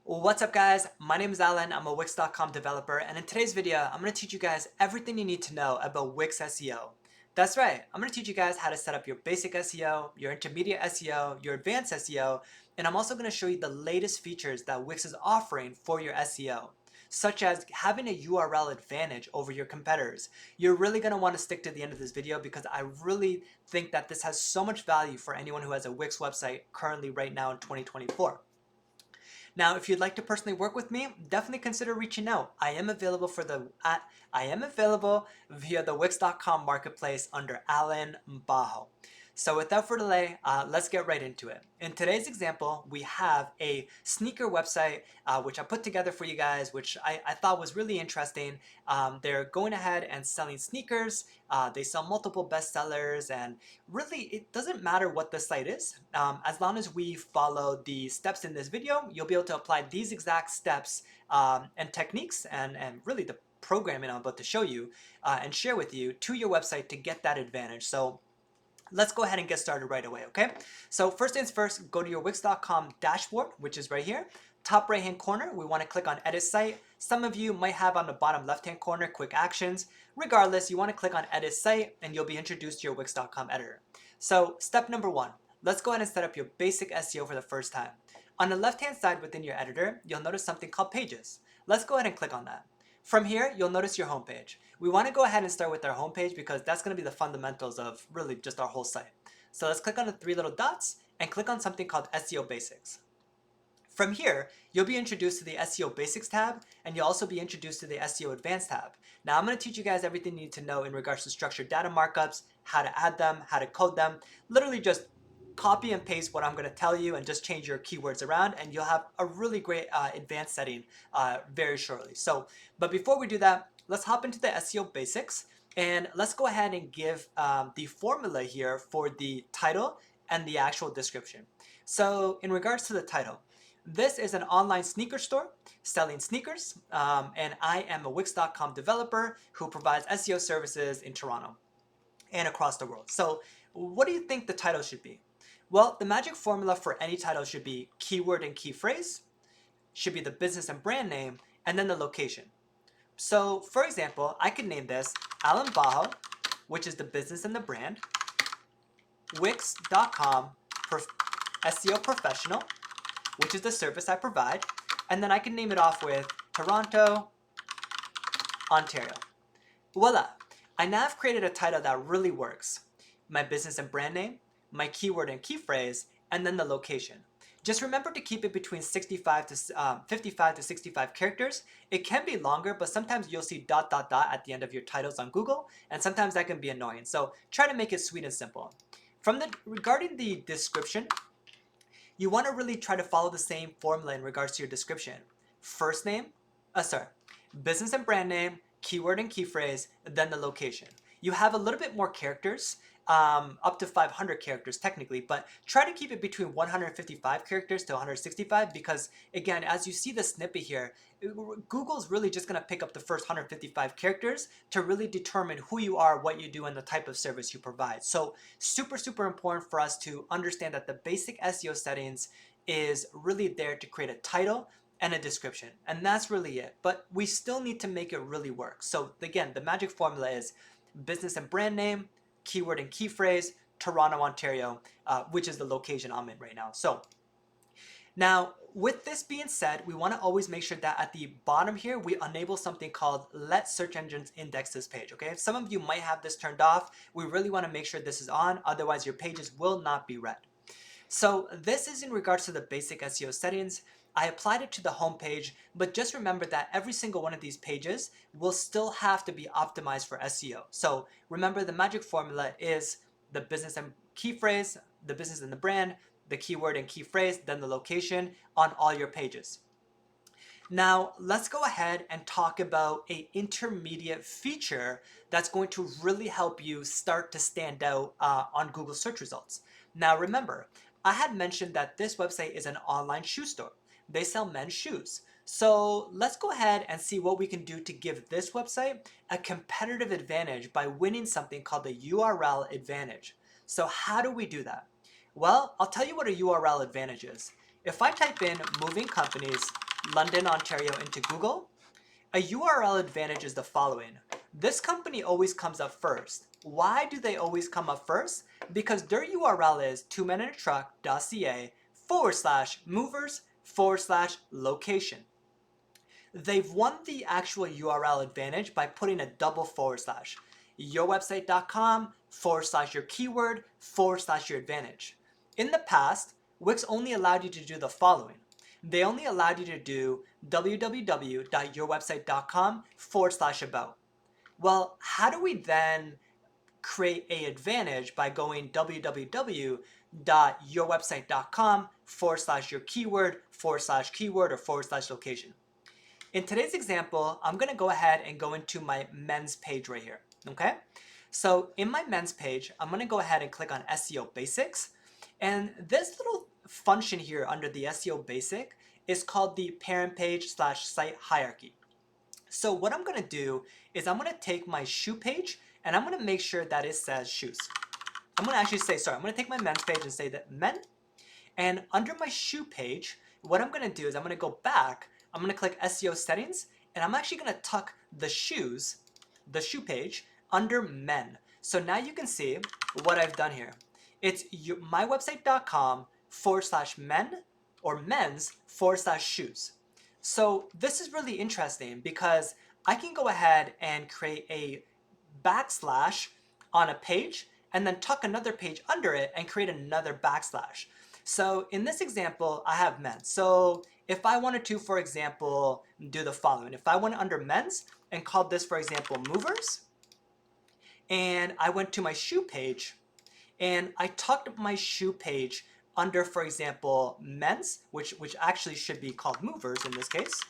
What's up guys, my name is Alin, I'm a Wix.com developer, and in today's video I'm going to teach you guys everything you need to know about Wix SEO. That's right, I'm going to teach you guys how to set up your basic SEO, your intermediate SEO, your advanced SEO, and I'm also going to show you the latest features that Wix is offering for your SEO, such as having a URL advantage over your competitors. You're really going to want to stick to the end of this video because I really think that this has so much value for anyone who has a Wix website currently right now in 2024. Now, if you'd like to personally work with me, definitely consider reaching out. I am available via the Wix.com marketplace under Alin Baho. So without further delay, let's get right into it. In today's example, we have a sneaker website which I put together for you guys, which I thought was really interesting. They're going ahead and selling sneakers. They sell multiple bestsellers, and really it doesn't matter what the site is. As long as we follow the steps in this video, you'll be able to apply these exact steps and techniques and really the programming I'm about to show you and share with you to your website to get that advantage. So let's go ahead and get started right away, okay? So first things first, go to your Wix.com dashboard, which is right here. Top right hand corner, we want to click on Edit Site. Some of you might have on the bottom left hand corner Quick Actions. Regardless, you want to click on Edit Site and you'll be introduced to your Wix.com editor. So step number one, let's go ahead and set up your basic SEO for the first time. On the left hand side within your editor, you'll notice something called Pages. Let's go ahead and click on that. From here, you'll notice your homepage. We want to go ahead and start with our homepage because that's going to be the fundamentals of really just our whole site. So let's click on the three little dots and click on something called SEO Basics. From here, you'll be introduced to the SEO Basics tab, and you'll also be introduced to the SEO Advanced tab. Now I'm going to teach you guys everything you need to know in regards to structured data markups, how to add them, how to code them. Literally just copy and paste what I'm going to tell you and just change your keywords around, and you'll have a really great advanced setting very shortly. But before we do that, let's hop into the SEO Basics, and let's go ahead and give the formula here for the title and the actual description. So in regards to the title, this is an online sneaker store selling sneakers, and I am a Wix.com developer who provides SEO services in Toronto and across the world. So what do you think the title should be? Well, the magic formula for any title should be keyword and key phrase, should be the business and brand name, and then the location. So for example, I could name this Alin Baho, which is the business and the brand, Wix.com SEO professional, which is the service I provide, and then I can name it off with Toronto, Ontario. Voila! I now have created a title that really works. My business and brand name, my keyword and key phrase, and then the location. Just remember to keep it between 55 to 65 characters. It can be longer, but sometimes you'll see ... at the end of your titles on Google, and sometimes that can be annoying. So try to make it sweet and simple. Regarding the description, you want to really try to follow the same formula in regards to your description. First name, business and brand name, keyword and key phrase, then the location. You have a little bit more characters, up to 500 characters technically, but try to keep it between 155 characters to 165 because, again, as you see the snippet here, Google's really just going to pick up the first 155 characters to really determine who you are, what you do, and the type of service you provide. So super, super important for us to understand that the basic SEO settings is really there to create a title and a description, and that's really it. But we still need to make it really work. So again, the magic formula is business and brand name, keyword and key phrase, Toronto, Ontario, which is the location I'm in right now. So now, with this being said, we want to always make sure that at the bottom here, we enable something called Let Search Engines Index This Page, okay? Some of you might have this turned off. We really want to make sure this is on, otherwise your pages will not be read. So this is in regards to the basic SEO settings. I applied it to the home page, but just remember that every single one of these pages will still have to be optimized for SEO. So remember, the magic formula is the business and key phrase, the business and the brand, the keyword and key phrase, then the location on all your pages. Now, let's go ahead and talk about an intermediate feature that's going to really help you start to stand out on Google search results. Now, remember, I had mentioned that this website is an online shoe store. They sell men's shoes. So let's go ahead and see what we can do to give this website a competitive advantage by winning something called the URL advantage. So how do we do that? Well, I'll tell you what a URL advantage is. If I type in moving companies London, Ontario into Google, a URL advantage is the following. This company always comes up first. Why do they always come up first? Because their URL is twomeninatruck.ca/movers/location. They've won the actual URL advantage by putting a double forward slash. Yourwebsite.com/your keyword/your advantage. In the past, Wix only allowed you to do the following. They only allowed you to do www.yourwebsite.com/about. Well, how do we then create a advantage by going www.yourwebsite.com/your keyword/keyword or /location? In today's example, I'm going to go ahead and go into my men's page right here. Okay? So in my men's page, I'm going to go ahead and click on SEO Basics. And this little function here under the SEO Basic is called the parent page/site hierarchy. So what I'm going to do is I'm going to take my shoe page and I'm going to make sure that it says shoes. I'm going to actually say, I'm going to take my men's page and say that men. And under my shoe page, what I'm going to do is I'm going to go back. I'm going to click SEO Settings, and I'm actually going to tuck the shoe page, under men. So now you can see what I've done here. It's mywebsite.com/men or men's/shoes. So this is really interesting because I can go ahead and create a backslash on a page and then tuck another page under it and create another backslash. So in this example, I have men's. So if I wanted to, for example, do the following. If I went under men's and called this, for example, movers, and I went to my shoe page and I tucked my shoe page under, for example, men's, which actually should be called movers in this case.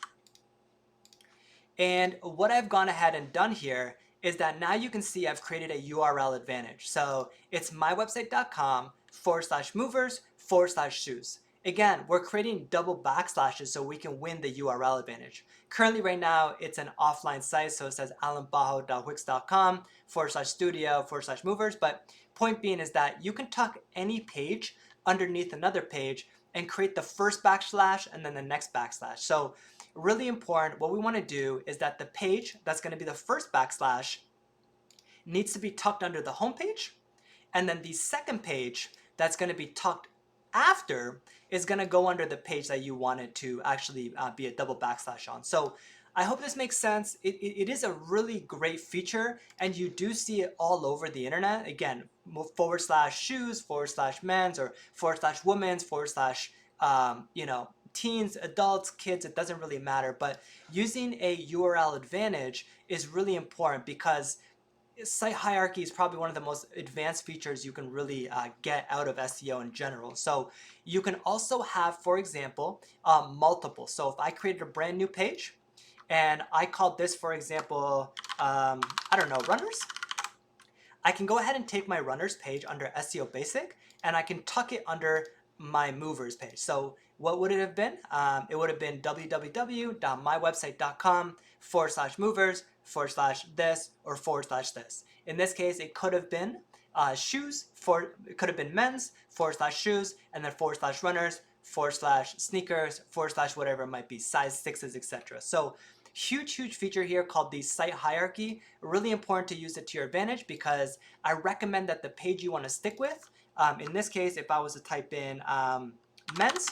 And what I've gone ahead and done here is that now you can see I've created a URL advantage. So it's mywebsite.com/movers/shoes. Again, we're creating double backslashes so we can win the URL advantage. Currently right now, it's an offline site, so it says alinbaho.wix.com/studio/movers. But point being is that you can tuck any page underneath another page and create the first backslash and then the next backslash. So really important, what we want to do is that the page that's going to be the first backslash needs to be tucked under the home page, and then the second page that's going to be tucked after is going to go under the page that you wanted to actually be a double backslash on. So I hope this makes sense. It is a really great feature, and you do see it all over the internet. Again, /shoes, /men's, or /women's, teens, adults, kids, it doesn't really matter. But using a URL advantage is really important because site hierarchy is probably one of the most advanced features you can really get out of SEO in general. So you can also have, for example, multiple. So if I created a brand new page and I called this, for example, I don't know, runners, I can go ahead and take my runners page under SEO Basic and I can tuck it under my movers page. So what would it have been? It would have been www.mywebsite.com/movers/this or /this. In this case, it could have been shoes, it could have been men's /shoes, and then /runners /sneakers /whatever it might be, size 6s, etc. So huge feature here called the site hierarchy. Really important to use it to your advantage because I recommend that the page you want to stick with, in this case, if I was to type in men's,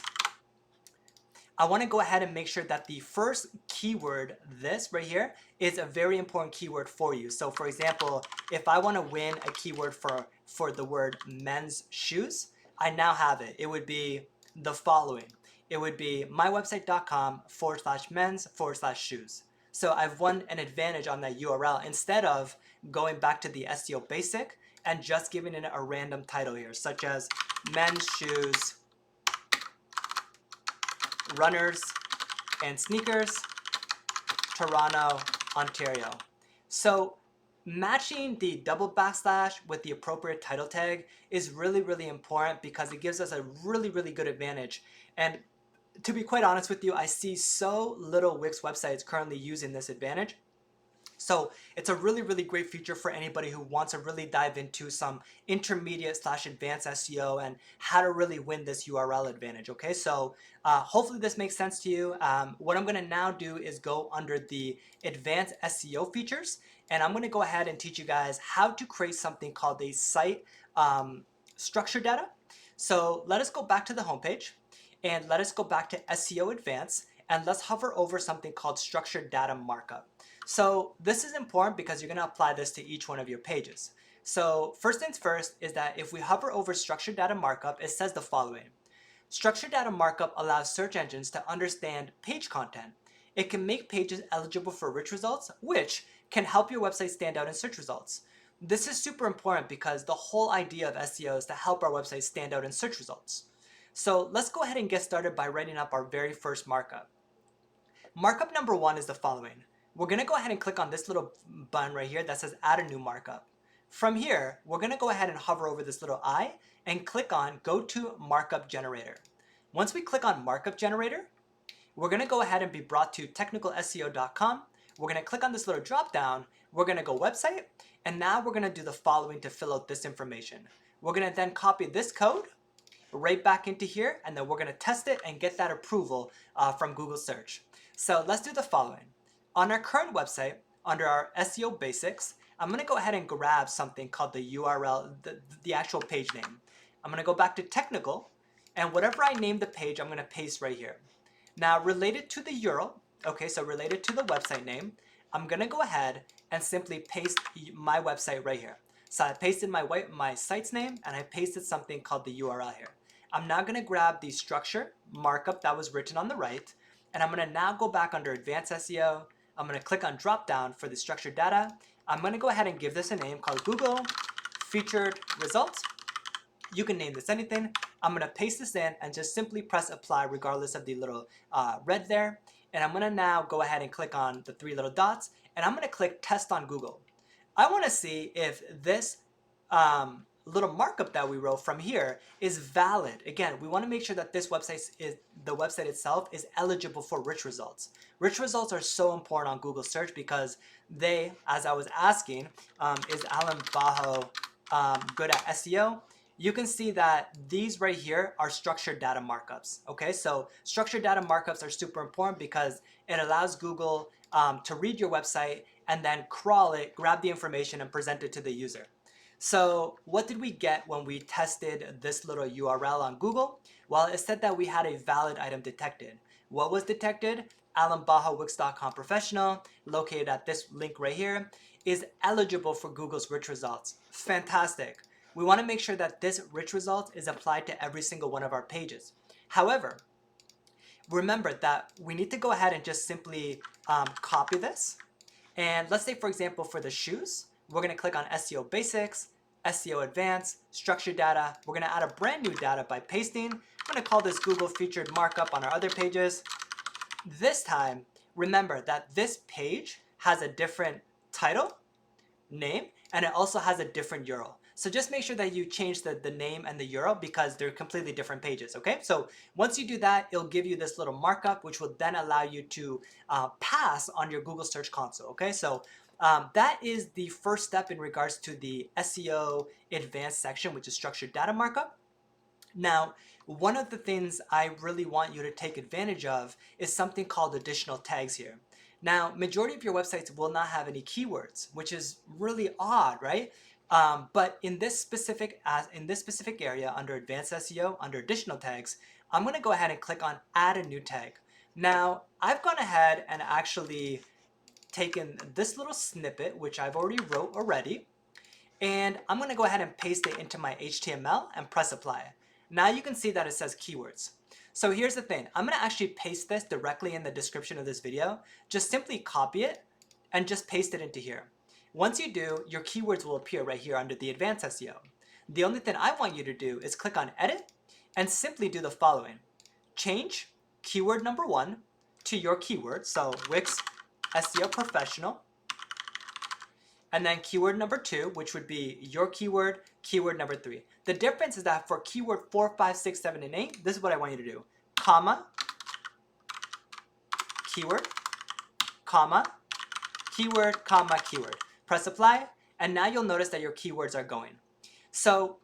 I want to go ahead and make sure that the first keyword, this right here, is a very important keyword for you. So for example, if I want to win a keyword for the word men's shoes, I now have it. It would be the following. It would be mywebsite.com/men's/shoes. So I've won an advantage on that URL instead of going back to the SEO Basic and just giving it a random title here, such as men's shoes, runners and sneakers, Toronto, Ontario. So matching the double backslash with the appropriate title tag is really important because it gives us a really good advantage. And to be quite honest with you, I see so little Wix websites currently using this advantage. So it's a really, really great feature for anybody who wants to really dive into some intermediate/advanced SEO and how to really win this URL advantage. Okay, so hopefully this makes sense to you. What I'm going to now do is go under the advanced SEO features, and I'm going to go ahead and teach you guys how to create something called a site structure data. So let us go back to the homepage and let us go back to SEO Advanced, and let's hover over something called structured data markup. So this is important because you're going to apply this to each one of your pages. So first things first is that if we hover over structured data markup, it says the following. Structured data markup allows search engines to understand page content. It can make pages eligible for rich results, which can help your website stand out in search results. This is super important because the whole idea of SEO is to help our website stand out in search results. So let's go ahead and get started by writing up our very first markup. Markup number one is the following. We're going to go ahead and click on this little button right here that says add a new markup. From here, we're going to go ahead and hover over this little I and click on go to markup generator. Once we click on markup generator, we're going to go ahead and be brought to technicalseo.com. We're going to click on this little drop down. We're going to go website. And now we're going to do the following to fill out this information. We're going to then copy this code right back into here, and then we're going to test it and get that approval from Google search. So let's do the following. On our current website, under our SEO basics, I'm going to go ahead and grab something called the URL, the actual page name. I'm going to go back to technical, and whatever I name the page, I'm going to paste right here. Now, related to the URL, okay, so related to the website name, I'm going to go ahead and simply paste my website right here. So I pasted my site's name, and I pasted something called the URL here. I'm now going to grab the structure markup that was written on the right, and I'm going to now go back under Advanced SEO. I'm going to click on drop down for the structured data. I'm going to go ahead and give this a name called Google Featured Results. You can name this anything. I'm going to paste this in and just simply press apply regardless of the little red there. And I'm going to now go ahead and click on the three little dots, and I'm going to click test on Google. I want to see if this little markup that we wrote from here is valid. Again, we want to make sure that the website itself is eligible for rich results. Rich results are so important on Google search because they, as I was asking, is Alin Baho good at SEO? You can see that these right here are structured data markups. Okay, so structured data markups are super important because it allows Google to read your website and then crawl it, grab the information, and present it to the user. So what did we get when we tested this little URL on Google? Well, it said that we had a valid item detected. What was detected? Alin Baho Wix.com professional, located at this link right here, is eligible for Google's rich results. Fantastic. We want to make sure that this rich result is applied to every single one of our pages. However, remember that we need to go ahead and just simply copy this. And let's say, for example, for the shoes, we're going to click on SEO Basics, SEO Advanced, Structured Data. We're going to add a brand new data by pasting. I'm going to call this Google Featured Markup on our other pages. This time, remember that this page has a different title, name, and it also has a different URL. So just make sure that you change the name and the URL because they're completely different pages, okay? So once you do that, it'll give you this little markup, which will then allow you to pass on your Google Search Console, okay? So that is the first step in regards to the SEO Advanced section, which is structured data markup. Now, one of the things I really want you to take advantage of is something called additional tags here. Now, majority of your websites will not have any keywords, which is really odd, right? But in this specific area under Advanced SEO, under additional tags, I'm going to go ahead and click on Add a new tag. Now, I've gone ahead and actually taken this little snippet, which I've already wrote already, and I'm going to go ahead and paste it into my HTML and press apply. Now you can see that it says keywords. So here's the thing. I'm going to actually paste this directly in the description of this video. Just simply copy it and just paste it into here. Once you do, your keywords will appear right here under the Advanced SEO. The only thing I want you to do is click on Edit and simply do the following. Change keyword number 1 to your keyword, so Wix SEO Professional, and then keyword number 2, which would be your keyword, keyword number 3. The difference is that for keyword 4, 5, 6, 7, and 8, this is what I want you to do. Comma, keyword, comma, keyword, comma, keyword. Press apply, and now you'll notice that your keywords are going. So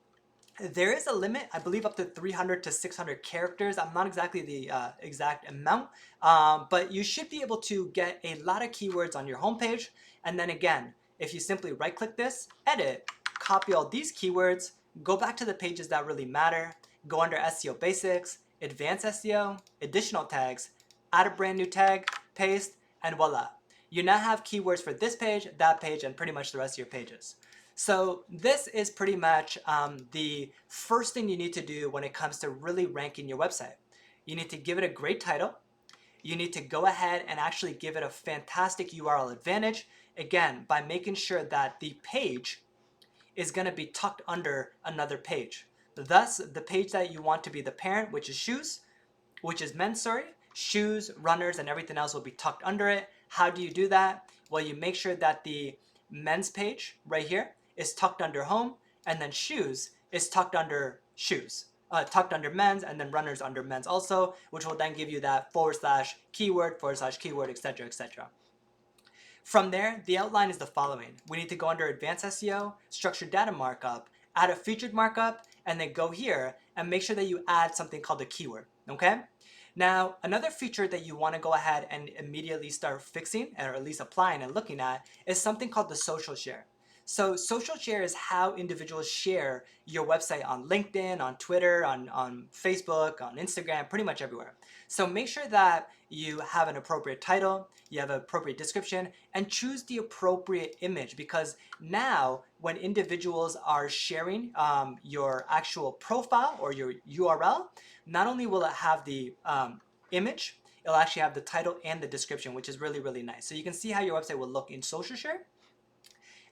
there is a limit, I believe up to 300 to 600 characters. I'm not exactly the exact amount, but you should be able to get a lot of keywords on your homepage. And then again, if you simply right click this, edit, copy all these keywords, go back to the pages that really matter, go under SEO Basics, Advanced SEO, Additional Tags, add a brand new tag, paste, and voila. You now have keywords for this page, that page, and pretty much the rest of your pages. So this is pretty much the first thing you need to do when it comes to really ranking your website. You need to give it a great title. You need to go ahead and actually give it a fantastic URL advantage, again, by making sure that the page is going to be tucked under another page. Thus, the page that you want to be the parent, which is shoes, which is men's, shoes, runners, and everything else will be tucked under it. How do you do that? Well, you make sure that the men's page right here is tucked under home, and then shoes is tucked under shoes, tucked under men's, and then runners under men's also, which will then give you that /keyword, /keyword, etc., etc. From there, the outline is the following. We need to go under Advanced SEO, Structured Data Markup, add a featured markup, and then go here and make sure that you add something called a keyword, okay? Now, another feature that you want to go ahead and immediately start fixing, or at least applying and looking at, is something called the social share. So social share is how individuals share your website on LinkedIn, on Twitter, on Facebook, on Instagram, pretty much everywhere. So make sure that you have an appropriate title, you have an appropriate description, and choose the appropriate image, because now when individuals are sharing your actual profile or your URL, not only will it have the image, it'll actually have the title and the description, which is really, really nice. So you can see how your website will look in social share.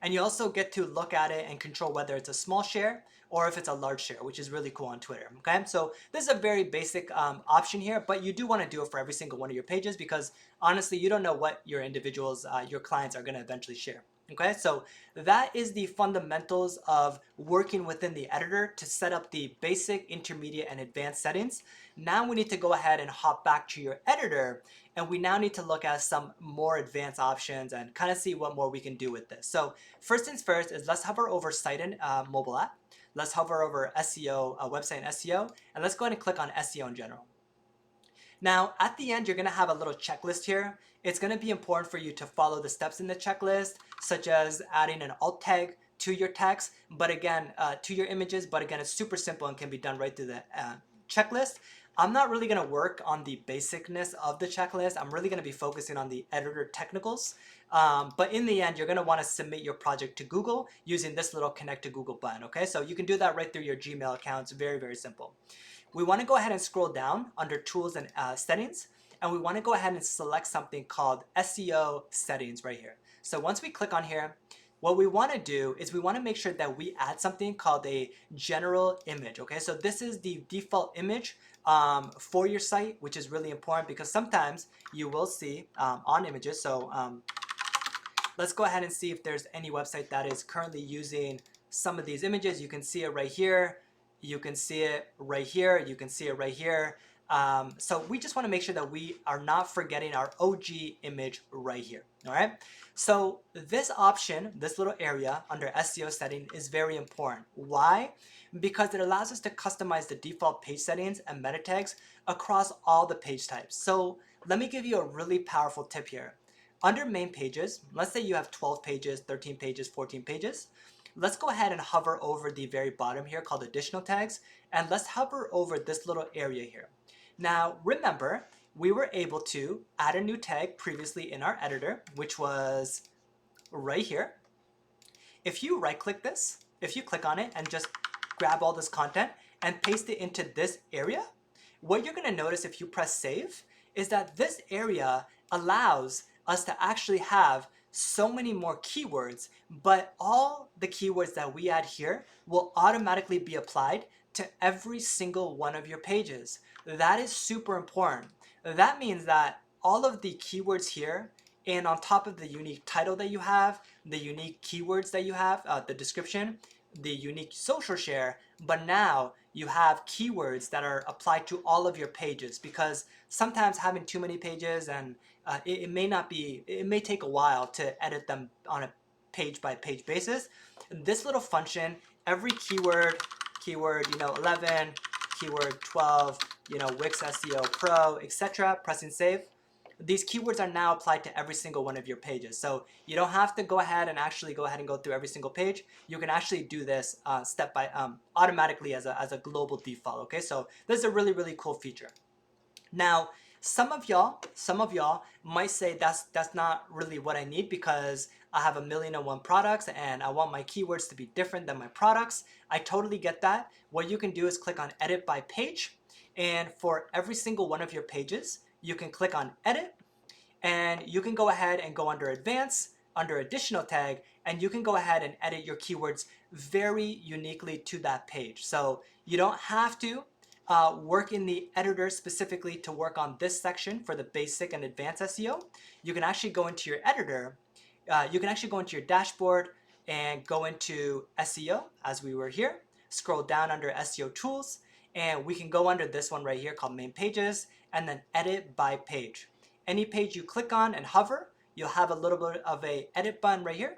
And you also get to look at it and control whether it's a small share or if it's a large share, which is really cool on Twitter, okay? So this is a very basic option here, but you do want to do it for every single one of your pages, because honestly, you don't know what your individuals, your clients are going to eventually share. Okay, so that is the fundamentals of working within the editor to set up the basic, intermediate, and advanced settings. Now we need to go ahead and hop back to your editor, and we now need to look at some more advanced options and kind of see what more we can do with this. So first things first is let's hover over site and mobile app. Let's hover over SEO, website and SEO, and let's go ahead and click on SEO in general. Now, at the end, you're going to have a little checklist here. It's going to be important for you to follow the steps in the checklist, such as adding an alt tag to your text, but again, to your images, but again, it's super simple and can be done right through the checklist. I'm not really going to work on the basicness of the checklist. I'm really going to be focusing on the editor technicals. But in the end, you're going to want to submit your project to Google using this little connect to Google button, okay? So you can do that right through your Gmail account. It's very, very simple. We want to go ahead and scroll down under Tools and Settings, and we want to go ahead and select something called SEO Settings right here. So once we click on here, what we want to do is we want to make sure that we add something called a general image, okay? So this is the default image for your site, which is really important because sometimes you will see on images. So let's go ahead and see if there's any website that is currently using some of these images. You can see it right here. You can see it right here. You can see it right here. So we just want to make sure that we are not forgetting our OG image right here. All right. So this option, this little area under SEO setting is very important. Why? Because it allows us to customize the default page settings and meta tags across all the page types. So let me give you a really powerful tip here. Under main pages, let's say you have 12 pages, 13 pages, 14 pages. Let's go ahead and hover over the very bottom here called additional tags, and let's hover over this little area here. Now, remember, we were able to add a new tag previously in our editor, which was right here. If you right click this, if you click on it and just grab all this content and paste it into this area, what you're going to notice if you press save is that this area allows us to actually have so many more keywords, but all the keywords that we add here will automatically be applied to every single one of your pages. That is super important. That means that all of the keywords here, and on top of the unique title that you have, the unique keywords that you have, the description, the unique social share, but now you have keywords that are applied to all of your pages, because sometimes having too many pages and it may take a while to edit them on a page by page basis. This little function, every keyword, 11, keyword 12, Wix SEO Pro, etc., pressing save. These keywords are now applied to every single one of your pages. So you don't have to go ahead and go through every single page. You can actually do this automatically as a global default. Okay, so this is a really, really cool feature. Now, some of y'all might say that's not really what I need, because I have 1,000,001 products and I want my keywords to be different than my products. I totally get that. What you can do is click on Edit by Page, and for every single one of your pages, you can click on Edit, and you can go ahead and go under Advanced, under Additional Tag, and you can go ahead and edit your keywords very uniquely to that page. So you don't have to work in the editor specifically to work on this section for the basic and advanced SEO. You can actually go into your editor, you can actually go into your dashboard and go into SEO as we were here, scroll down under SEO tools, and we can go under this one right here called main pages, and then edit by page. Any page you click on and hover, you'll have a little bit of a edit button right here.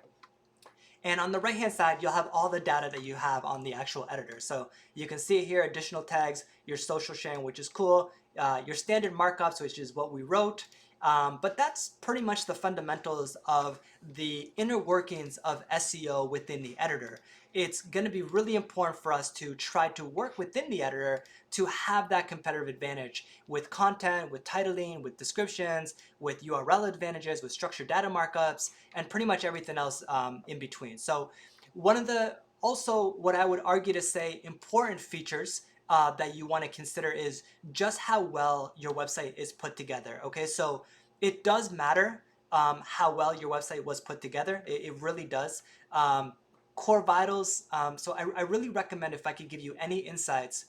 And on the right hand side, you'll have all the data that you have on the actual editor. So you can see here additional tags, your social sharing, which is cool, your standard markups, which is what we wrote. But that's pretty much the fundamentals of the inner workings of SEO within the editor. It's going to be really important for us to try to work within the editor to have that competitive advantage with content, with titling, with descriptions, with URL advantages, with structured data markups, and pretty much everything else in between. So one of the, also what I would argue to say important features that you want to consider is just how well your website is put together. Okay, so it does matter how well your website was put together. It really does. Core vitals. So I really recommend, if I could give you any insights,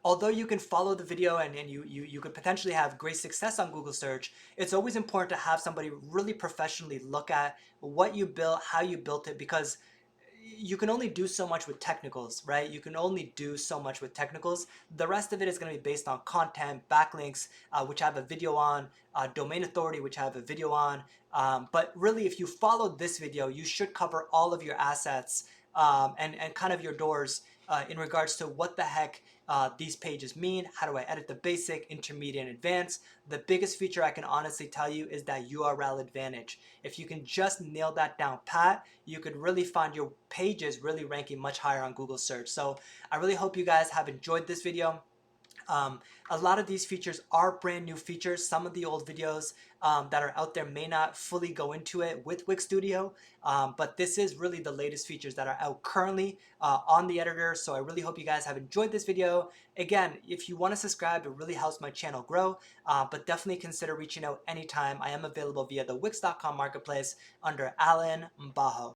although you can follow the video and you could potentially have great success on Google search, it's always important to have somebody really professionally look at what you built, how you built it, because you can only do so much with technicals, right? You can only do so much with technicals. The rest of it is going to be based on content, backlinks, which I have a video on, domain authority, which I have a video on. But really, if you follow this video, you should cover all of your assets and kind of your doors in regards to what the heck these pages mean. How do I edit the basic, intermediate, and advanced? The biggest feature I can honestly tell you is that URL advantage. If you can just nail that down pat, you could really find your pages really ranking much higher on Google search. So I really hope you guys have enjoyed this video. A lot of these features are brand new features. Some of the old videos that are out there may not fully go into it with Wix Studio, but this is really the latest features that are out currently on the editor. So I really hope you guys have enjoyed this video. Again, if you want to subscribe, it really helps my channel grow, but definitely consider reaching out anytime. I am available via the Wix.com marketplace under Alin Baho.